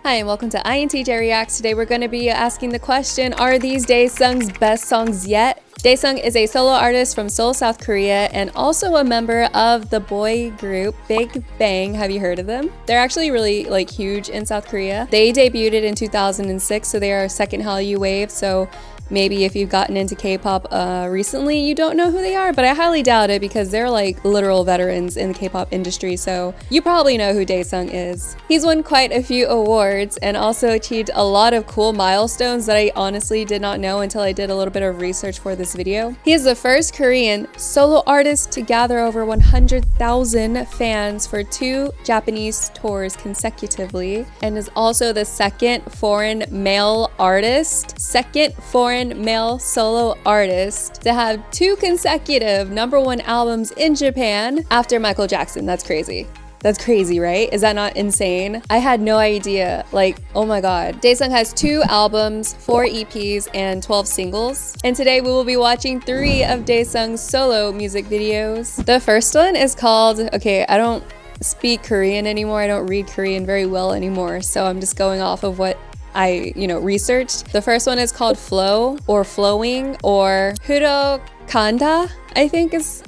Hi and welcome to Intj Reacts. Today we're going to be asking the question, are these Daesung's best songs yet? Daesung is a solo artist from Seoul, South Korea, and also a member of the boy group Big Bang. Have you heard of them? They're actually really huge in South Korea. They debuted in 2006, so they are second Hallyu wave. So maybe if you've gotten into K-pop recently, you don't know who they are, but I highly doubt it because they're like literal veterans in the K-pop industry, so you probably know who Daesung is. He's won quite a few awards and also achieved a lot of cool milestones that I honestly did not know until I did a little bit of research for this video. He is the first Korean solo artist to gather over 100,000 fans for 2 Japanese tours consecutively, and is also the second foreign male solo artist to have 2 consecutive #1 albums in Japan after Michael Jackson. That's crazy. That's crazy, right? Is that not insane? I had no idea. Oh my god. Daesung has 2 albums, 4 EPs, and 12 singles. And today we will be watching 3 of Daesung's solo music videos. The first one is called, okay, I don't speak Korean anymore. I don't read Korean very well anymore. So I'm just going off of what I, researched. The first one is called Flow or Flowing or 흘러간다, I think is,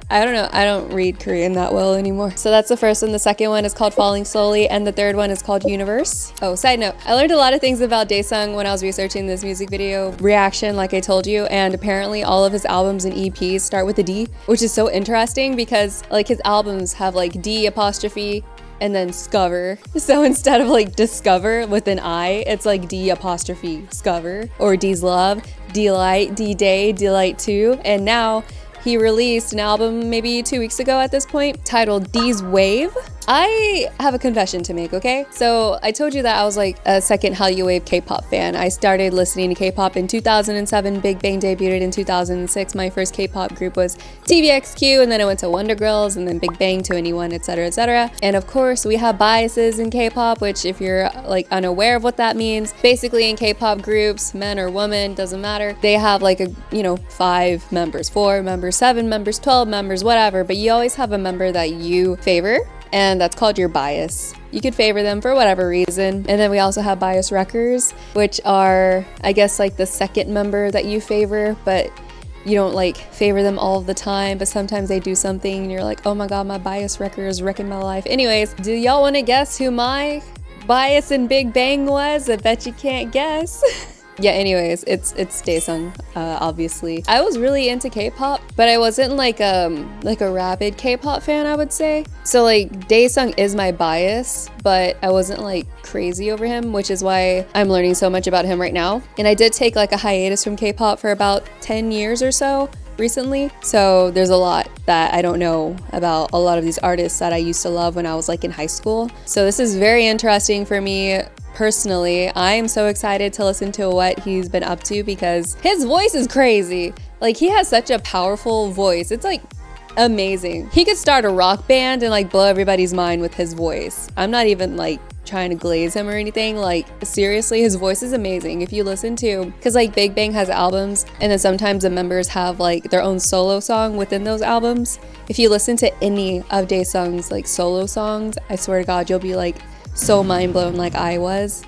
I don't know. I don't read Korean that well anymore. So that's the first one. The second one is called Falling Slowly, and the third one is called Universe. Oh, side note, I learned a lot of things about Daesung when I was researching this music video reaction, like I told you, and apparently all of his albums and EPs start with a D, which is so interesting because his albums have D apostrophe and then scover. So instead of discover with an I, it's D apostrophe scover, or D's love, D-light, D-day, D-light 2. And now he released an album maybe 2 weeks ago at this point titled D's Wave. I have a confession to make, okay? So I told you that I was a second Hallyu wave K-pop fan. I started listening to K-pop in 2007. Big Bang debuted in 2006. My first K-pop group was TVXQ, and then I went to Wonder Girls, and then Big Bang to Anyone, etc., etc. And of course, we have biases in K-pop, which if you're unaware of what that means, basically in K-pop groups, men or women, doesn't matter. They have 5 members, 4 members, 7 members, 12 members, whatever, but you always have a member that you favor, and that's called your bias. You could favor them for whatever reason. And then we also have bias wreckers, which are, I guess, the second member that you favor, but you don't favor them all the time, but sometimes they do something and you're like, oh my god, my bias wrecker is wrecking my life. Anyways, do y'all want to guess who my bias in Big Bang was? I bet you can't guess. Yeah, anyways, it's Daesung, obviously. I was really into K-pop, but I wasn't a rabid K-pop fan, I would say. So Daesung is my bias, but I wasn't crazy over him, which is why I'm learning so much about him right now. And I did take a hiatus from K-pop for about 10 years or so recently. So there's a lot that I don't know about a lot of these artists that I used to love when I was in high school. So this is very interesting for me. Personally, I am so excited to listen to what he's been up to because his voice is crazy. He has such a powerful voice. It's amazing. He could start a rock band and blow everybody's mind with his voice. I'm not even trying to glaze him or anything. Seriously, his voice is amazing. If you listen to, because Big Bang has albums and then sometimes the members have their own solo song within those albums. If you listen to any of Daesung's solo songs, I swear to god, you'll be so mind blown like I was.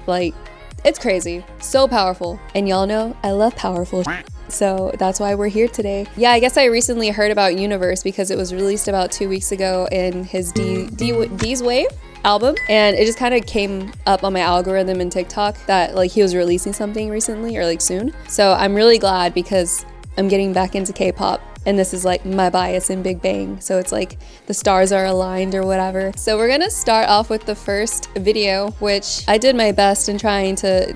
It's crazy, so powerful, and y'all know I love powerful so that's why we're here today. Yeah, I guess I recently heard about Universe because it was released about 2 weeks ago in his D's Wave album, and it just kind of came up on my algorithm in TikTok that he was releasing something recently or soon. So I'm really glad because I'm getting back into K-pop. And this is my bias in Big Bang. So it's the stars are aligned or whatever. So we're gonna start off with the first video, which I did my best in trying to,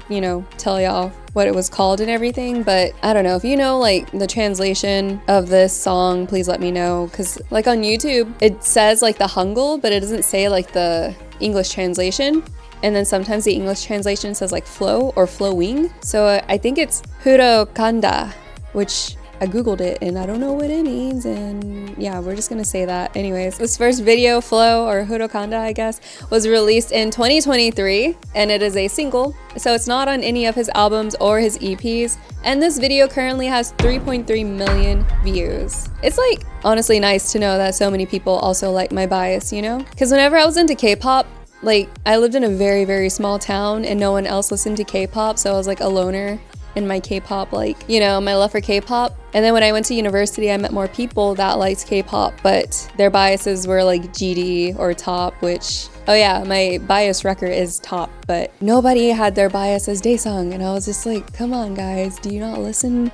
tell y'all what it was called and everything. But I don't know if you know the translation of this song, please let me know. Cause on YouTube, it says the Hangul, but it doesn't say the English translation. And then sometimes the English translation says flow or flowing. So I think it's 흘러간다, which I googled it and I don't know what it means, and yeah, we're just gonna say that. Anyways, this first video, Flow or 흘러간다, I guess, was released in 2023 and it is a single, so it's not on any of his albums or his EPs, and this video currently has 3.3 million views. It's honestly nice to know that so many people also like my bias, because whenever I was into K-pop, Like, I lived in a very, very small town and no one else listened to K-pop, so I was like a loner in my K-pop, like, you know, my love for K-pop. And then when I went to university, I met more people that liked K-pop, but their biases were like GD or top, which, oh yeah, my bias record is top, but nobody had their bias as Daesung. And I was just like, come on guys, do you not listen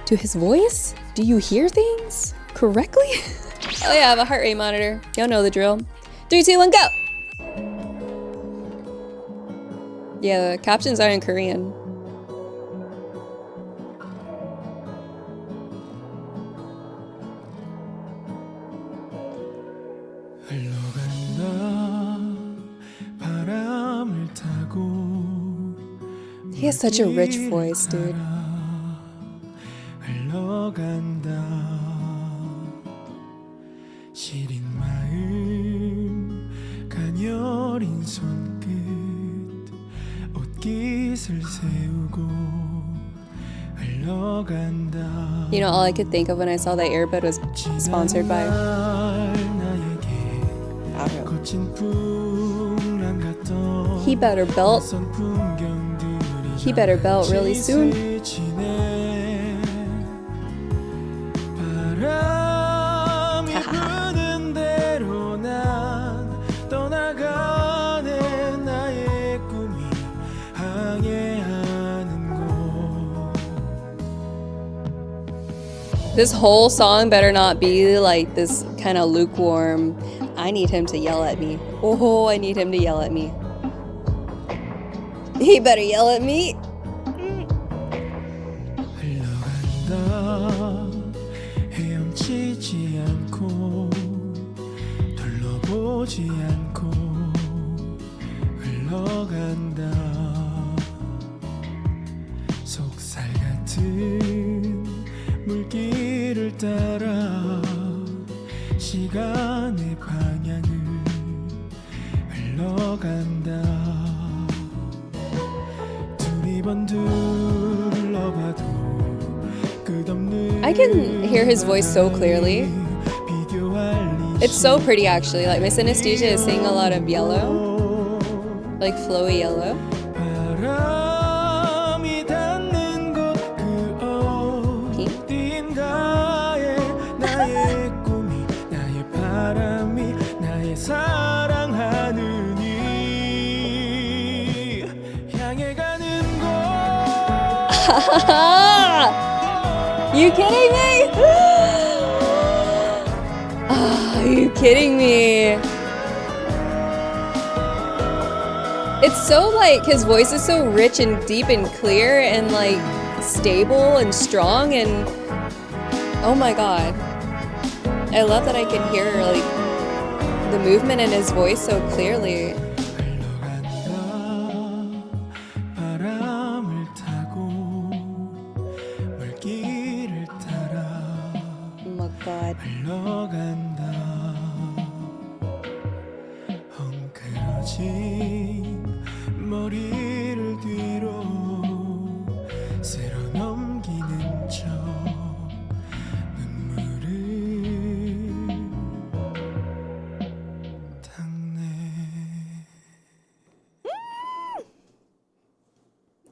to his voice? Do you hear things correctly? Oh yeah, I have a heart rate monitor. Y'all know the drill. 3, 2, 1, go! Yeah, the captions are in Korean. He has such a rich voice, dude. You know, all I could think of when I saw that earbud was sponsored by He better belt. He better belt really soon. This whole song better not be like this kind of lukewarm. I need him to yell at me. Oh, I need him to yell at me. He better yell at me. 시간의 방향을 흘러간다 두리번 둘러봐도 끝없는 I can hear his voice so clearly. It's so pretty actually. Like my synesthesia is seeing a lot of yellow, like flowy yellow. 바람이 닿는 곳 그 어딘가에 나의 꿈이 나의 바람이 나의 사랑하는 이 향해 가는 곳 You kidding me? Are you kidding me? It's so like his voice is so rich and deep and clear and like stable and strong and oh my god. I love that I can hear like the movement in his voice so clearly. Oh my god. 머리를 뒤로 새로 넘기는 척 눈물을 닦네.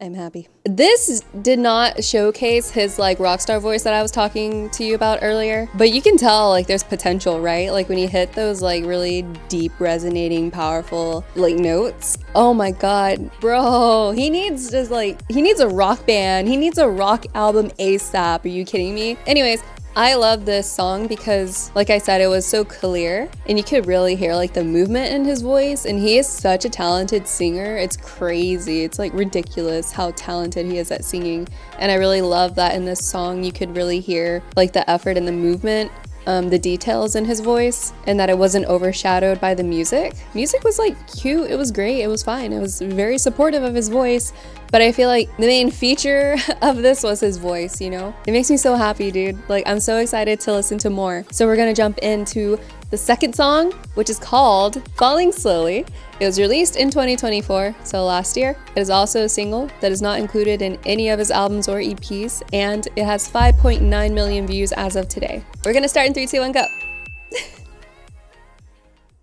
I'm happy. This did not showcase his like rockstar voice that I was talking to you about earlier, but you can tell like there's potential, right? Like when he hit those like really deep, resonating, powerful like notes. Oh my god, bro, he needs just like, he needs a rock band. He needs a rock album ASAP. Are you kidding me? Anyways, I love this song because, like I said, it was so clear and you could really hear like the movement in his voice, and he is such a talented singer. It's crazy. It's like ridiculous how talented he is at singing, and I really love that in this song you could really hear like the effort and the movement, the details in his voice, and that it wasn't overshadowed by the music. Music was like cute, it was great, it was fine, it was very supportive of his voice, but I feel like the main feature of this was his voice, you know? It makes me so happy, dude. Like, I'm so excited to listen to more. So we're gonna jump into the second song, which is called Falling Slowly. It was released in 2024, so last year. It is also a single that is not included in any of his albums or EPs, and it has 5.9 million views as of today. We're gonna start in 3, 2, 1, go.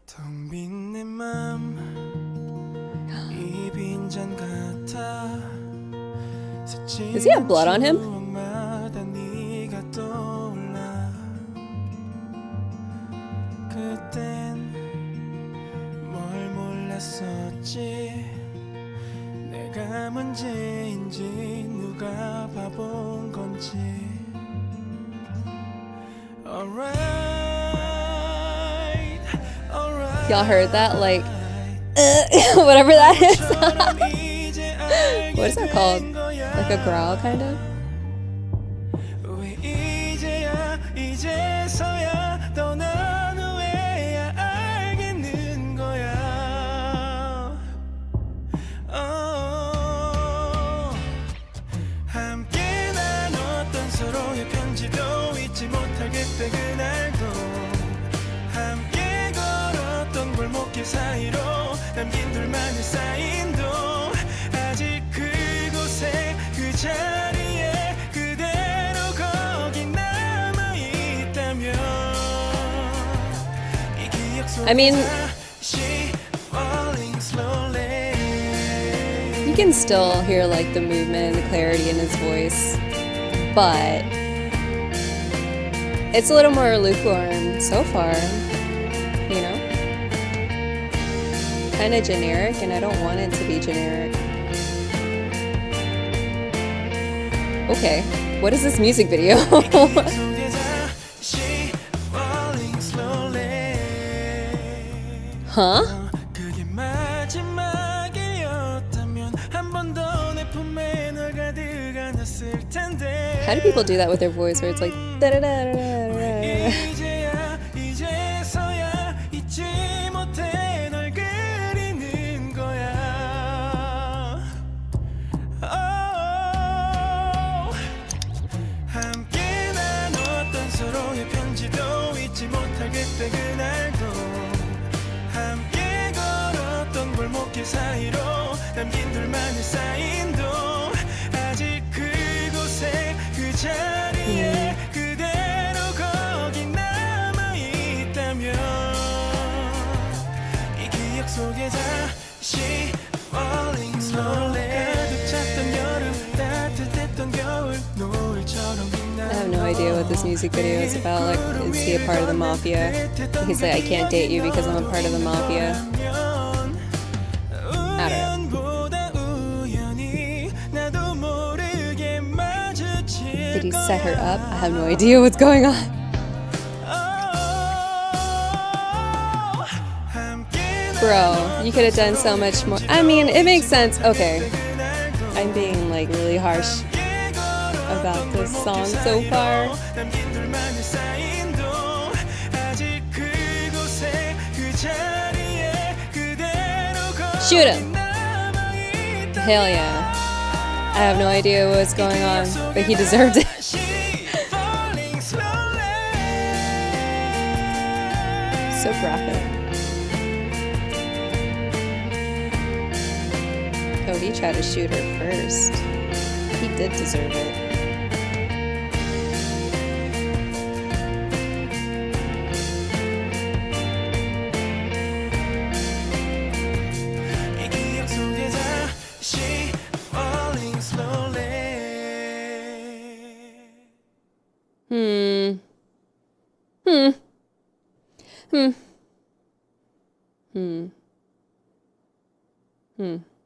텅 빈 내 맘 Does he have blood on him? 내가 문제인지 누가 바본 건지 Alright, alright. Y'all heard that? Like, whatever that is. What is that called? Like a growl, kind of? 왜 이제야 이제서야 떠난 후에야 알겠는 거야 함께 나눴던 서로의 편지도 잊지 못할 그때 그날도 함께 걸었던 골목길 사이로 남긴 둘만의 사인도 아직 그곳에 그 자리에 그대로 거기 남아있다면 이 기억 속에 I mean, 다시 falling slowly you can still hear like the movement and the clarity in his voice, but it's a little more lukewarm so far, you know? Kind of generic, and I don't want it to be generic. Okay, what is this music video? Huh? 그게 마지막이었다면 한 번 더 내 품에 널 가득 안았을 텐데 How do people do that with their voice where it's like da-da-da-da-da-da? 이제야 이제서야 잊지 못해 널 그리는 거야 함께 나눴던 서로의 편지도 잊지 못할 그때 그날도 함께 걸었던 골목길 사이로 남긴 둘만의 사인도 아직 그곳에 그 자리에 그대로 거기 남아있다면 이 기억 속에 다시 falling slowly 가득 찼던 여름 따뜻했던 겨울 노을처럼 I have no idea what this music video is about. Like, is he a part of the mafia? He's like, I can't date you because I'm a part of the mafia. I don't know. Did he set her up? I have no idea what's going on. Bro, you could have done so much more. I mean, it makes sense. Okay. I'm being like really harsh about this song so far. Shoot him! Hell yeah. I have no idea what's going on, but he deserved it. So graphic. Oh, he tried to shoot her first. He did deserve it.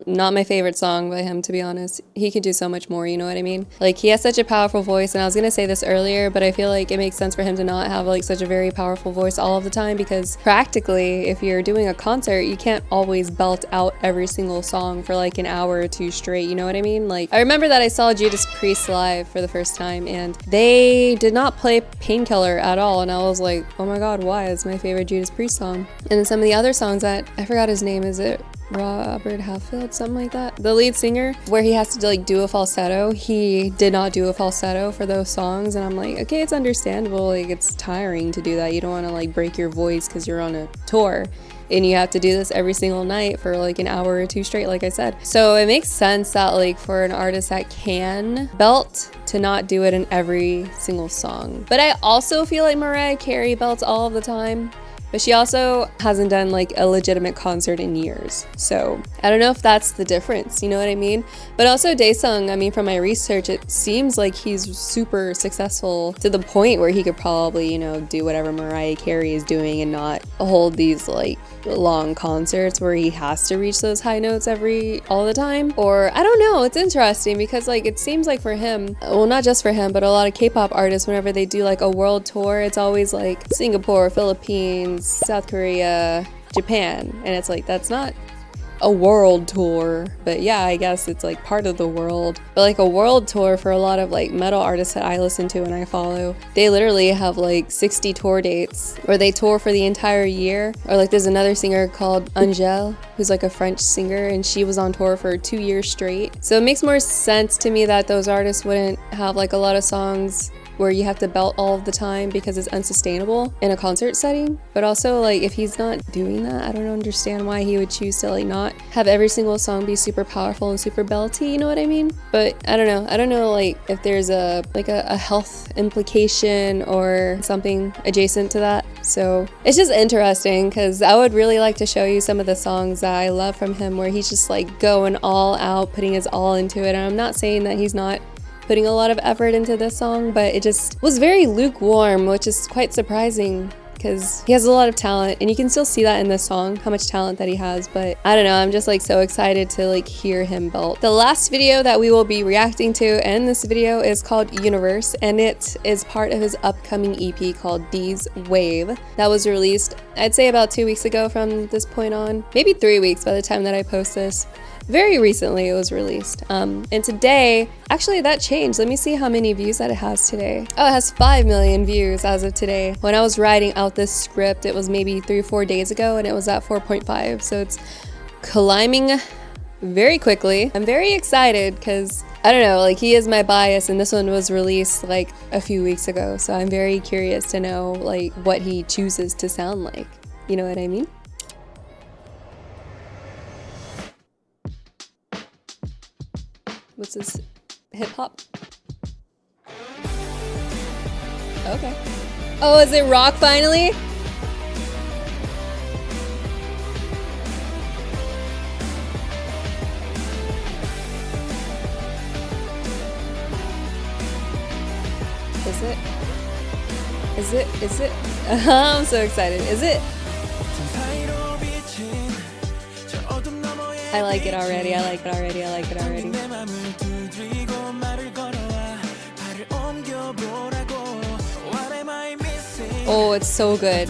Not my favorite song by him, to be honest. He could do so much more, you know what I mean? Like, he has such a powerful voice, and I was gonna say this earlier, but I feel like it makes sense for him to not have like such a very powerful voice all of the time, because practically, if you're doing a concert, you can't always belt out every single song for like an hour or two straight, you know what I mean? Like, I remember that I saw Judas Priest live for the first time, and they did not play Painkiller at all, and I was like, oh my god, why? It's my favorite Judas Priest song. And then some of the other songs that, I forgot his name, is it Robert Halford, something like that, the lead singer, where he has to like do a falsetto. He did not do a falsetto for those songs, and I'm like, okay, it's understandable, like it's tiring to do that. You don't want to like break your voice because you're on a tour and you have to do this every single night for like an hour or two straight, like I said. So it makes sense that like for an artist that can belt, to not do it in every single song. But I also feel like Mariah Carey belts all of the time. But she also hasn't done like a legitimate concert in years. So I don't know if that's the difference, you know what I mean? But also Daesung, I mean, from my research, it seems like he's super successful to the point where he could probably, you know, do whatever Mariah Carey is doing and not hold these like long concerts where he has to reach those high notes all the time. Or I don't know, it's interesting because like it seems like for him, well, not just for him, but a lot of K-pop artists, whenever they do like a world tour, it's always like Singapore, Philippines, South Korea, Japan, and it's like that's not a world tour, but yeah, I guess it's like part of the world. But like a world tour for a lot of like metal artists that I listen to and I follow, they literally have like 60 tour dates where they tour for the entire year. Or like there's another singer called Angèle, who's like a French singer, and she was on tour for 2 years straight. So it makes more sense to me that those artists wouldn't have like a lot of songs where you have to belt all of the time because it's unsustainable in a concert setting. But also like if he's not doing that, I don't understand why he would choose to like not have every single song be super powerful and super belty, you know what I mean? But I don't know like if there's a health implication or something adjacent to that. So it's just interesting because I would really like to show you some of the songs that I love from him where he's just like going all out, putting his all into it. And I'm not saying that he's not putting a lot of effort into this song, but it just was very lukewarm, which is quite surprising because he has a lot of talent and you can still see that in this song, how much talent that he has. But I don't know, I'm just like so excited to like hear him belt. The last video that we will be reacting to in this video is called Universe, and it is part of his upcoming EP called D's Wave that was released, I'd say about 2 weeks ago from this point on, maybe 3 weeks by the time that I post this. Very recently it was released. And today, actually that changed. Let me see how many views that it has today. Oh, it has 5 million views as of today. When I was writing out this script, it was maybe 3 or 4 days ago and it was at 4.5. So it's climbing very quickly. I'm very excited because I don't know, like he is my bias and this one was released like a few weeks ago. So I'm very curious to know like what he chooses to sound like. You know what I mean? What's this? Hip hop? Okay. Oh, is it rock finally? Is it? Is it? Is it? I'm so excited. Is it? I like it already. I like it already. I like it already. Oh, it's so good.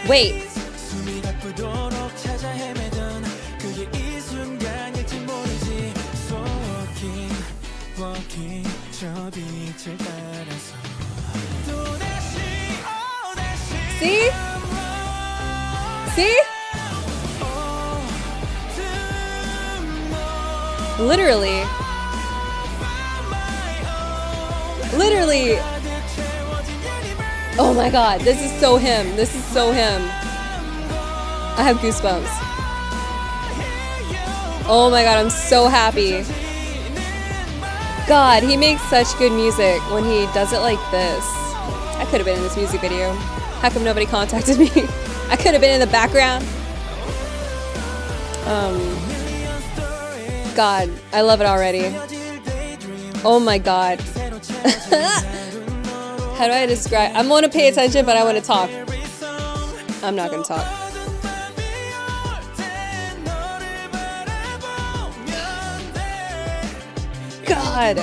Wait. See? See? Literally. Literally. Oh my god, this is so him. This is so him. I have goosebumps. Oh my god, I'm so happy. God, he makes such good music when he does it like this. I could have been in this music video. How come nobody contacted me? I could have been in the background. God, I love it already. Oh my god. How do I describe? I want to pay attention, but I want to talk. I'm not going to talk. God.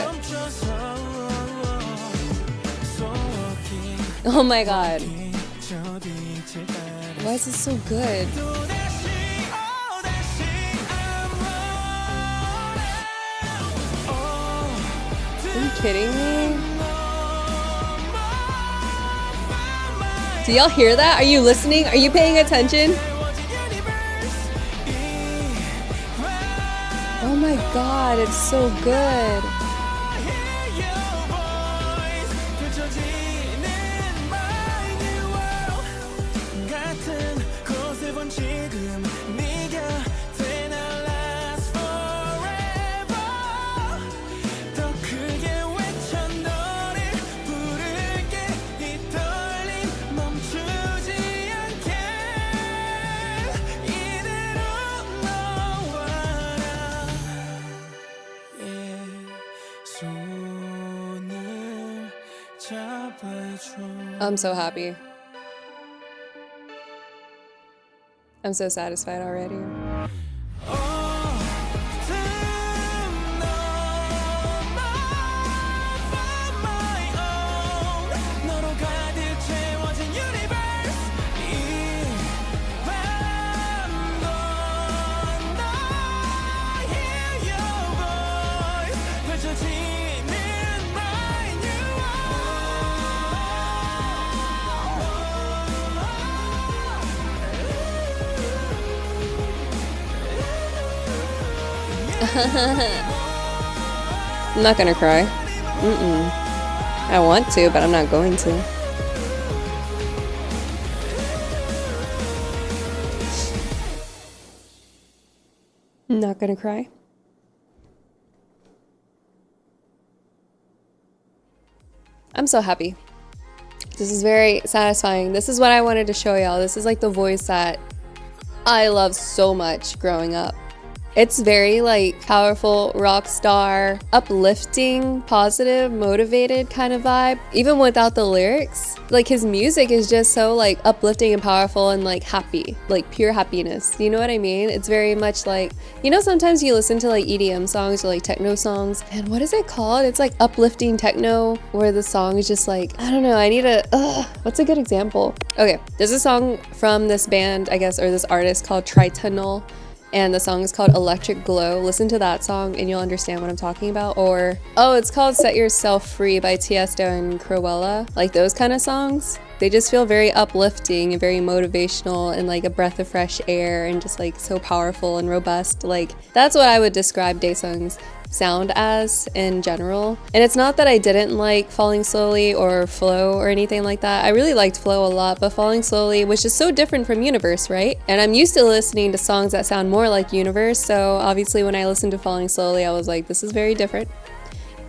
Oh my god. Why is this so good? Are you kidding me? Do y'all hear that? Are you listening? Are you paying attention? Oh my god, it's so good. 봐줘. I'm so happy. I'm so satisfied already. I'm not gonna cry. I want to, but I'm not going to. I'm not gonna cry. I'm so happy. This is very satisfying. This is what I wanted to show y'all. This is like the voice that I love so much growing up. It's very like powerful, rock star, uplifting, positive, motivated kind of vibe. Even without the lyrics, like his music is just so like uplifting and powerful and like happy, like pure happiness. You know what I mean? It's very much like, you know, sometimes you listen to like EDM songs or like techno songs, and what is it called? It's like uplifting techno where the song is just like, I don't know, I need a, what's a good example? Okay, there's a song from this band, I guess, or this artist called Tritonal. And the song is called Electric Glow. Listen to that song and you'll understand what I'm talking about. Or, oh, it's called Set Yourself Free by Tiesto and Cruella. Like those kind of songs. They just feel very uplifting and very motivational and like a breath of fresh air and just like so powerful and robust. Like that's what I would describe Daesung's sound as in general. And it's not that I didn't like Falling Slowly or Flow or anything like that. I really liked Flow a lot, but Falling Slowly was just so different from Universe, right? And I'm used to listening to songs that sound more like Universe, so obviously when I listened to Falling Slowly, I was like, this is very different.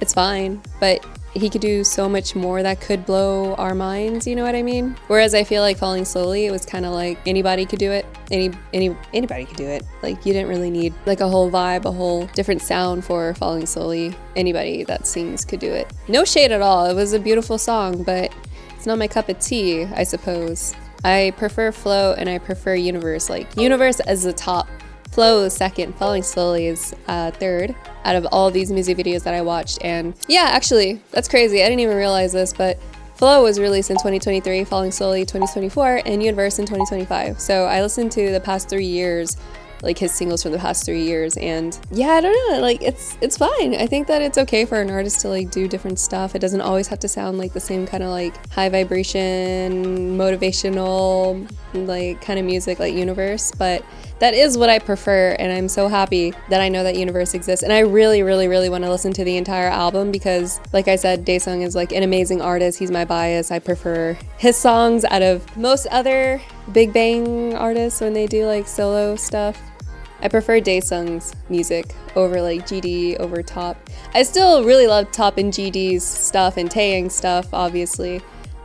It's fine, but he could do so much more that could blow our minds, you know what I mean? Whereas I feel like Falling Slowly, it was kind of like anybody could do it. Anybody could do it. Like you didn't really need like a whole vibe, a whole different sound for Falling Slowly. Anybody that sings could do it. No shade at all. It was a beautiful song, but it's not my cup of tea, I suppose. I prefer Flow and I prefer Universe. Like Universe as the top, Flow is second, Falling Slowly is third out of all these music videos that I watched. And yeah, actually, that's crazy. I didn't even realize this, but Flow was released in 2023, Falling Slowly 2024, and Universe in 2025. So I listened to the past 3 years, like his singles from the past 3 years, and yeah, I don't know, like it's fine. I think that it's okay for an artist to like do different stuff. It doesn't always have to sound like the same kind of like high vibration, motivational, like kind of music like Universe, but that is what I prefer, and I'm so happy that I know that Universe exists. And I really, really, really want to listen to the entire album because, like I said, Daesung is like an amazing artist. He's my bias. I prefer his songs out of most other Big Bang artists when they do like solo stuff. I prefer Daesung's music over like GD, over Top. I still really love Top and GD's stuff and Taeyang's stuff, obviously.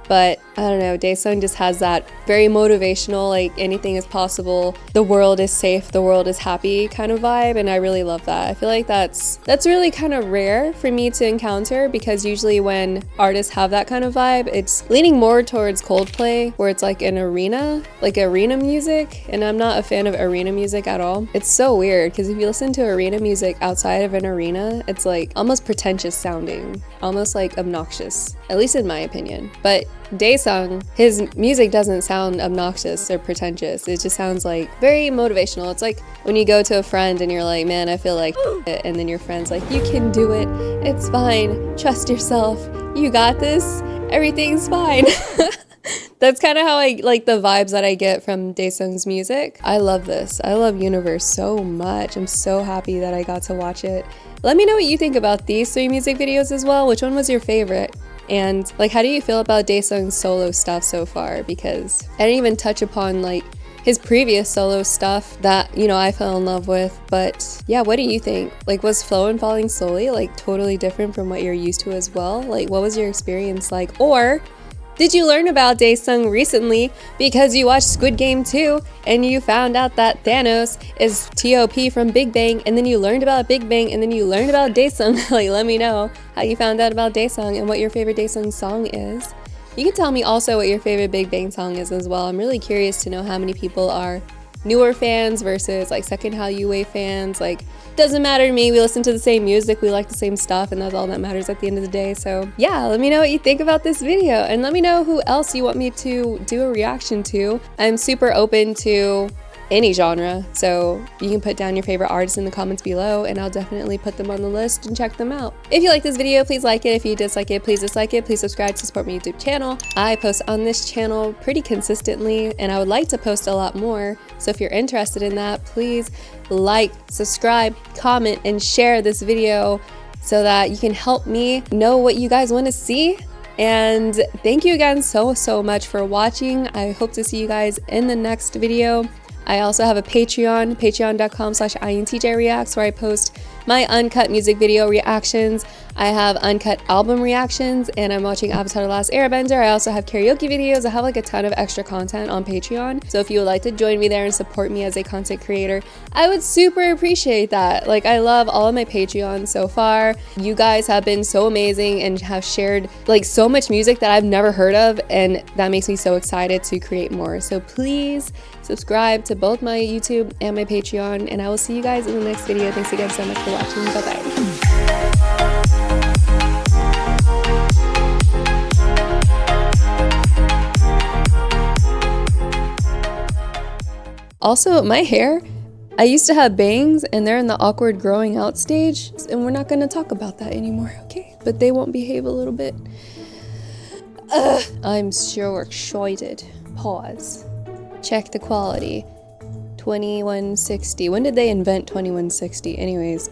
But I don't know, Daesung just has that very motivational, like anything is possible, the world is safe, the world is happy kind of vibe, and I really love that. I feel like that's really kind of rare for me to encounter because usually when artists have that kind of vibe, it's leaning more towards Coldplay, where it's like an arena, like arena music, and I'm not a fan of arena music at all. It's so weird because if you listen to arena music outside of an arena, it's like almost pretentious sounding, almost like obnoxious, at least in my opinion. But Daesung, his music doesn't sound obnoxious or pretentious. It just sounds like very motivational. It's like when you go to a friend and you're like, man, I feel like it, and then your friend's like, you can do it. It's fine. Trust yourself. You got this. Everything's fine. That's kind of how I like the vibes that I get from Daesung's music. I love this. I love Universe so much. I'm so happy that I got to watch it. Let me know what you think about these 3 music videos as well. Which one was your favorite? And like, how do you feel about Daesung's solo stuff so far? Because I didn't even touch upon like his previous solo stuff that, you know, I fell in love with. But yeah, what do you think? Like, was Flow and Falling Slowly like totally different from what you're used to as well? Like, what was your experience like? Or did you learn about Daesung recently because you watched Squid Game 2 and you found out that Thanos is T.O.P. from Big Bang, and then you learned about Big Bang, and then you learned about Daesung? Like, let me know how you found out about Daesung and what your favorite Daesung song is. You can tell me also what your favorite Big Bang song is as well. I'm really curious to know how many people are newer fans versus like second Hallyu fans. Like, doesn't matter to me. We listen to the same music, we like the same stuff, and that's all that matters at the end of the day. So yeah, let me know what you think about this video, and let me know who else you want me to do a reaction to. I'm super open to any genre, so you can put down your favorite artists in the comments below, and I'll definitely put them on the list and check them out. If you like this video, please like it. If you dislike it, please dislike it. Please subscribe to support my YouTube channel. I post on this channel pretty consistently, and I would like to post a lot more, so if you're interested in that, please like, subscribe, comment, and share this video so that you can help me know what you guys want to see. And thank you again so much for watching. I hope to see you guys in the next video. I also have a Patreon, patreon.com/INTJreacts, where I post my uncut music video reactions. I have uncut album reactions, and I'm watching Avatar: The Last Airbender. I also have karaoke videos. I have like a ton of extra content on Patreon. So if you would like to join me there and support me as a content creator, I would super appreciate that. Like, I love all of my Patreons so far. You guys have been so amazing and have shared like so much music that I've never heard of, and that makes me so excited to create more. So please subscribe to both my YouTube and my Patreon, and I will see you guys in the next video. Thanks again so much for watching. Bye-bye. Also, my hair, I used to have bangs and they're in the awkward growing out stage, and we're not going to talk about that anymore, okay? But they won't behave a little bit. I'm so excited. Pause. Check the quality. 2160. When did they invent 2160? Anyways.